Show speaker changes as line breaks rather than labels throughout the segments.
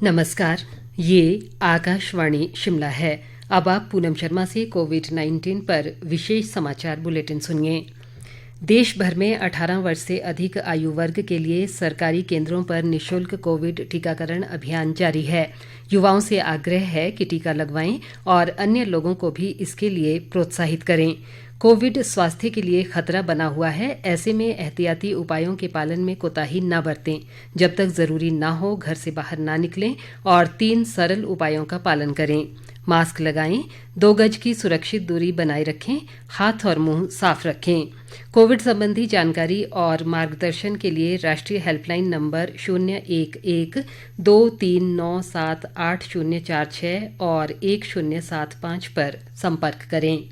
नमस्कार, ये आकाशवाणी शिमला है। अब आप पूनम शर्मा से कोविड-19 पर विशेष समाचार बुलेटिन सुनिए। देश भर में 18 वर्ष से अधिक आयु वर्ग के लिए सरकारी केंद्रों पर निशुल्क कोविड टीकाकरण अभियान जारी है। युवाओं से आग्रह है कि टीका लगवाएं और अन्य लोगों को भी इसके लिए प्रोत्साहित करें। कोविड स्वास्थ्य के लिए खतरा बना हुआ है, ऐसे में एहतियाती उपायों के पालन में कोताही न बरतें। जब तक जरूरी न हो घर से बाहर न निकलें और 3 सरल उपायों का पालन करें। मास्क लगाएं, 2 गज की सुरक्षित दूरी बनाए रखें, हाथ और मुंह साफ रखें। कोविड संबंधी जानकारी और मार्गदर्शन के लिए राष्ट्रीय हेल्पलाइन नंबर 011 2397 8046 और 1075 पर संपर्क करें।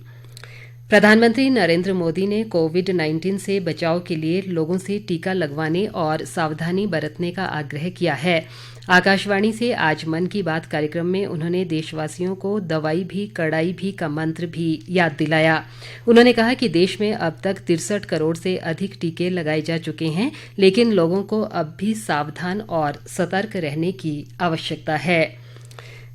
प्रधानमंत्री नरेंद्र मोदी ने कोविड-19 से बचाव के लिए लोगों से टीका लगवाने और सावधानी बरतने का आग्रह किया है। आकाशवाणी से आज मन की बात कार्यक्रम में उन्होंने देशवासियों को दवाई भी कड़ाई भी का मंत्र भी याद दिलाया। उन्होंने कहा कि देश में अब तक 63 करोड़ से अधिक टीके लगाए जा चुके हैं, लेकिन लोगों को अब भी सावधान और सतर्क रहने की आवश्यकता है।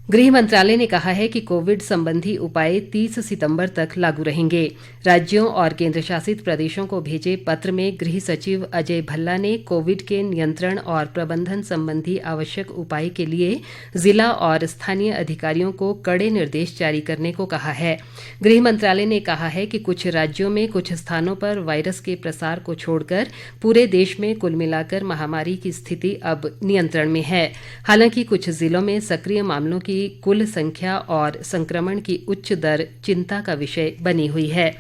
गृह मंत्रालय ने कहा है कि कोविड संबंधी उपाय 30 सितंबर तक लागू रहेंगे। राज्यों और केंद्रशासित प्रदेशों को भेजे पत्र में गृह सचिव अजय भल्ला ने कोविड के नियंत्रण और प्रबंधन संबंधी आवश्यक उपाय के लिए जिला और स्थानीय अधिकारियों को कड़े निर्देश जारी करने को कहा है। गृह मंत्रालय ने कहा है कि कुछ राज्यों में कुछ स्थानों पर वायरस के प्रसार को छोड़कर पूरे देश में कुल मिलाकर महामारी की स्थिति अब नियंत्रण में है। हालांकि कुछ जिलों में सक्रिय मामलों की कुल संख्या और संक्रमण की उच्च दर चिंता का विषय बनी हुई है।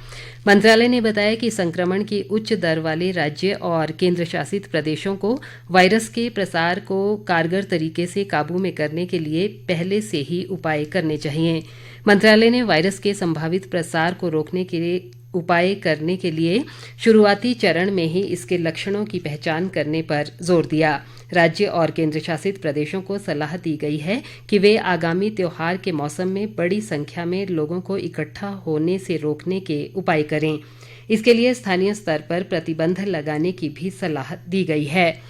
मंत्रालय ने बताया कि संक्रमण की उच्च दर वाले राज्य और केंद्र शासित प्रदेशों को वायरस के प्रसार को कारगर तरीके से काबू में करने के लिए पहले से ही उपाय करने चाहिए। मंत्रालय ने वायरस के संभावित प्रसार को रोकने के लिए उपाय करने के लिए शुरुआती चरण में ही इसके लक्षणों की पहचान करने पर जोर दिया। राज्य और केंद्रशासित प्रदेशों को सलाह दी गई है कि वे आगामी त्योहार के मौसम में बड़ी संख्या में लोगों को इकट्ठा होने से रोकने के उपाय करें। इसके लिए स्थानीय स्तर पर प्रतिबंध लगाने की भी सलाह दी गई है।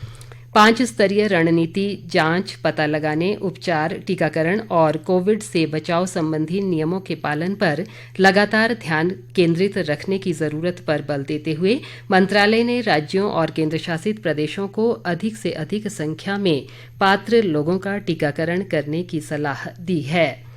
5 स्तरीय रणनीति जांच, पता लगाने, उपचार, टीकाकरण और कोविड से बचाव संबंधी नियमों के पालन पर लगातार ध्यान केंद्रित रखने की जरूरत पर बल देते हुए मंत्रालय ने राज्यों और केंद्रशासित प्रदेशों को अधिक से अधिक संख्या में पात्र लोगों का टीकाकरण करने की सलाह दी है।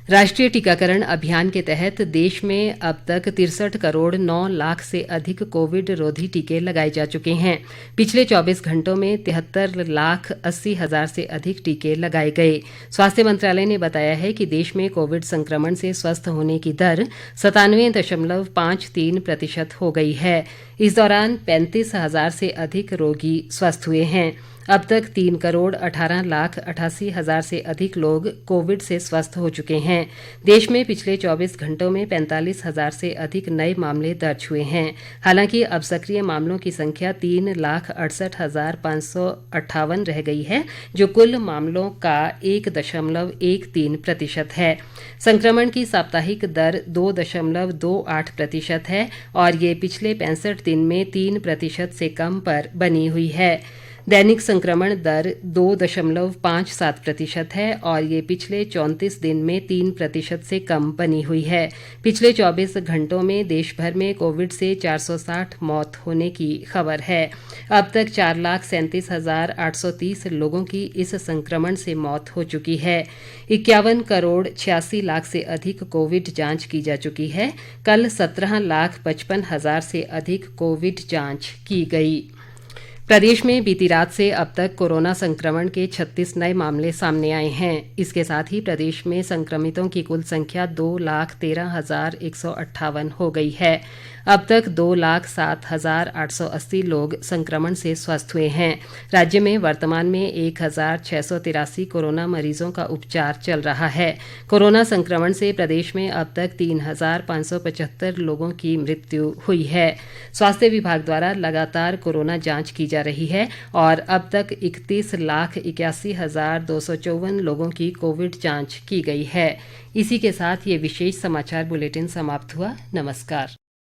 राष्ट्रीय टीकाकरण अभियान के तहत देश में अब तक 63 करोड़ 9 लाख से अधिक कोविड रोधी टीके लगाए जा चुके हैं। पिछले 24 घंटों में 73 लाख 80 हजार से अधिक टीके लगाए गए। स्वास्थ्य मंत्रालय ने बताया है कि देश में कोविड संक्रमण से स्वस्थ होने की दर 97.53% हो गई है। इस दौरान 35 हजार से अधिक रोगी स्वस्थ हुए हैं। अब तक 3 करोड़ 18 लाख 88 हजार से अधिक लोग कोविड से स्वस्थ हो चुके हैं। देश में पिछले 24 घंटों में 45 हजार से अधिक नए मामले दर्ज हुए हैं। हालांकि अब सक्रिय मामलों की संख्या 3 लाख 68 हजार 558 रह गई है, जो कुल मामलों का 1.13% है। संक्रमण की साप्ताहिक दर 2.28% है और ये पिछले 65 दिन में 3% से कम पर बनी हुई है। दैनिक संक्रमण दर 2.57% है और ये पिछले 34 दिन में 3% से कम बनी हुई है। पिछले 24 घंटों में देश भर में कोविड से 460 मौत होने की खबर है। अब तक 4,37,830 लोगों की इस संक्रमण से मौत हो चुकी है। 51 करोड़ 86 लाख से अधिक कोविड जांच की जा चुकी है। कल 17,55,000 से अधिक कोविड जांच की गई। प्रदेश में बीती रात से अब तक कोरोना संक्रमण के 36 नए मामले सामने आए हैं। इसके साथ ही प्रदेश में संक्रमितों की कुल संख्या 2,13,158 हो गई है। अब तक 2,07,880 लोग संक्रमण से स्वस्थ हुए हैं। राज्य में वर्तमान में 1,683 कोरोना मरीजों का उपचार चल रहा है। कोरोना संक्रमण से प्रदेश में अब तक 3,575 लोगों की मृत्यु हुई है। स्वास्थ्य विभाग द्वारा लगातार कोरोना जांच की जा रही है और अब तक 31,81,254 लोगों की कोविड जांच की गई है। इसी के साथ ये विशेष समाचार बुलेटिन समाप्त हुआ। नमस्कार।